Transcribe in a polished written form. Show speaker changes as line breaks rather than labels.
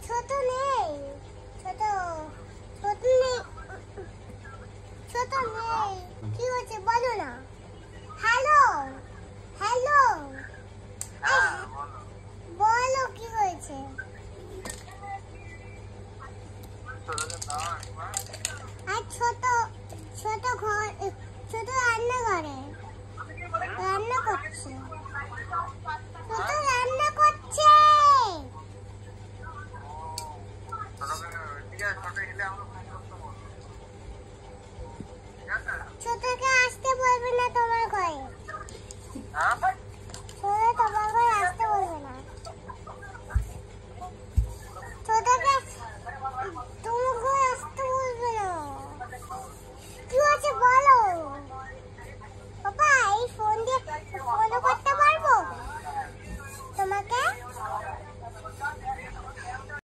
ছোট নেই, ছোট ছোট নেই, ছোট নেই। কি হয়েছে বলো না। হ্যালো হ্যালো, বলো কি হয়েছে। আর ছোট ছোট ঘর, ছোট রান্নাঘরে রান্না করছে, ছোট রান্না করছে। ছোটকে আসতে বলবে না তোমার ঘরে, ছোট তোমার ঘরে আসতে বলবে না ছোটকে।